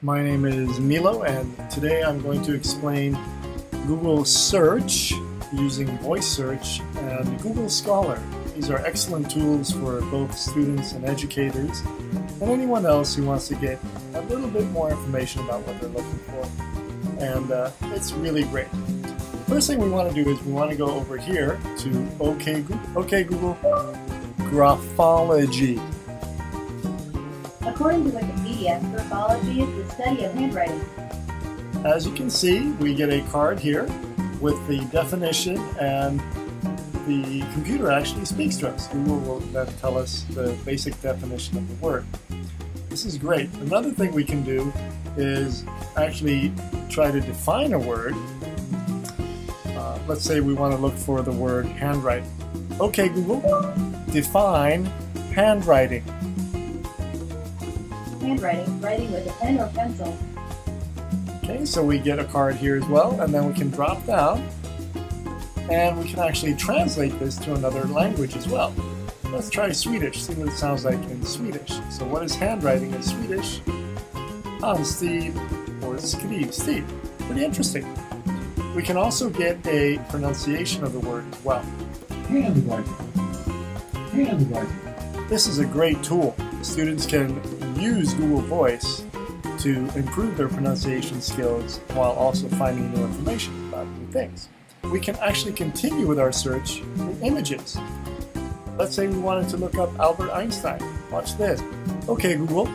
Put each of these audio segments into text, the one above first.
My name is Milo, and today I'm going to explain Google Search using voice search and Google Scholar. These are excellent tools for both students and educators and anyone else who wants to get a little bit more information about what they're looking for. And it's really great. First thing we want to do is we want to go over here to OK Google Graphology. According to Wikipedia, graphology is the study of handwriting. As you can see, we get a card here with the definition, and the computer actually speaks to us. Google will then tell us the basic definition of the word. This is great. Another thing we can do is actually try to define a word. Let's say we want to look for the word handwriting. Okay, Google, define handwriting. Handwriting, writing with a pen or pencil. Okay, so we get a card here as well, and then we can drop down and we can actually translate this to another language as well. Let's try Swedish, see what it sounds like in Swedish. So what is handwriting in Swedish? Handstil or skrivstil. Pretty interesting. We can also get a pronunciation of the word as well. Handwriting. Handwriting. This is a great tool. Students can use Google Voice to improve their pronunciation skills while also finding new information about new things. We can actually continue with our search in images. Let's say we wanted to look up Albert Einstein. Watch this. Okay, Google,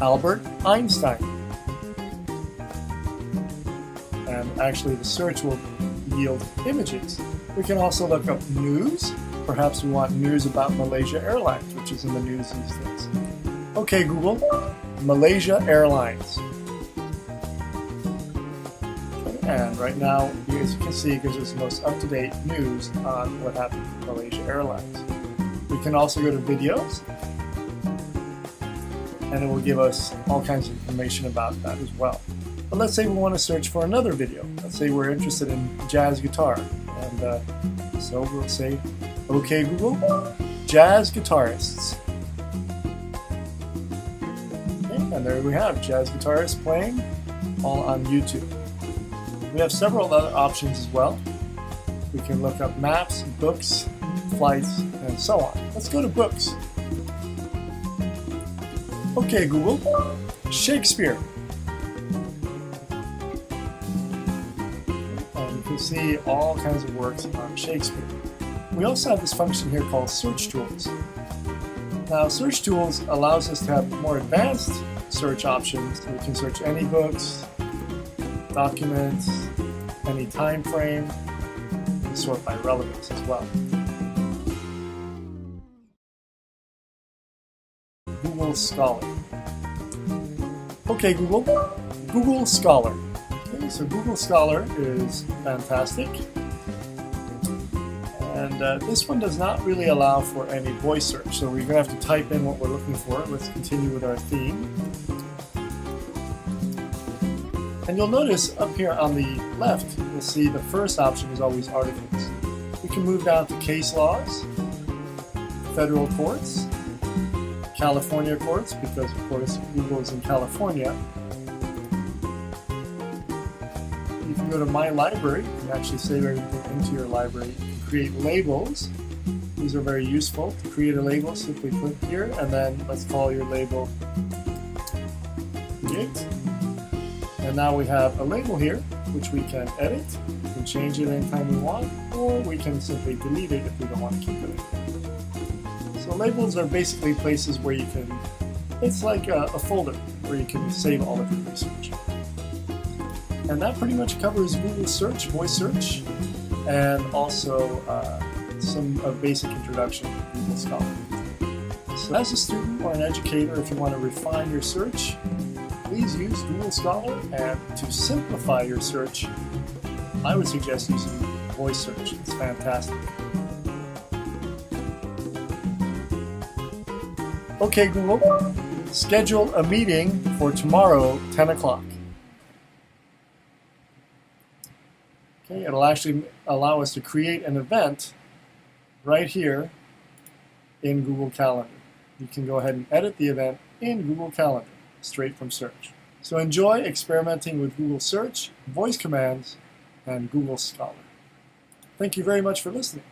Albert Einstein. And actually the search will yield images. We can also look up news. Perhaps we want news about Malaysia Airlines, which is in the news these days. Okay, Google, Malaysia Airlines. Okay, and right now, as you can see, it gives us the most up-to-date news on what happened with Malaysia Airlines. We can also go to videos, and it will give us all kinds of information about that as well. But let's say we want to search for another video. Let's say we're interested in jazz guitar, and so we'll say, okay, Google, jazz guitarists. And there we have jazz guitarists playing, all on YouTube. We have several other options as well. We can look up maps, books, flights, and so on. Let's go to books. Okay, Google, Shakespeare. And you can see all kinds of works on Shakespeare. We also have this function here called Search Tools. Now, Search Tools allows us to have more advanced search options. We can search any books, documents, any time frame, and sort by relevance as well. Google Scholar. Okay, Google, Google Scholar. Okay, so Google Scholar is fantastic. And this one does not really allow for any voice search, so we're going to have to type in what we're looking for. Let's continue with our theme. And you'll notice up here on the left, you'll see the first option is always articles. We can move down to case laws, federal courts, California courts, because of course Google is in California. You can go to My Library. You can actually save everything into your library. You can create labels. These are very useful. To create a label, simply click here, and then let's call your label Create. And now we have a label here, which we can edit. We can change it anytime we want, or we can simply delete it if we don't want to keep it. So labels are basically places where you can, it's like a folder where you can save all of your research. And that pretty much covers Google Search, voice search, and also some basic introduction to Google Scholar. So as a student or an educator, if you want to refine your search, please use Google Scholar, and to simplify your search, I would suggest using voice search. It's fantastic. Okay, Google, schedule a meeting for tomorrow, 10 o'clock. Okay, it'll actually allow us to create an event right here in Google Calendar. You can go ahead and edit the event in Google Calendar, straight from search. So enjoy experimenting with Google Search, voice commands, and Google Scholar. Thank you very much for listening.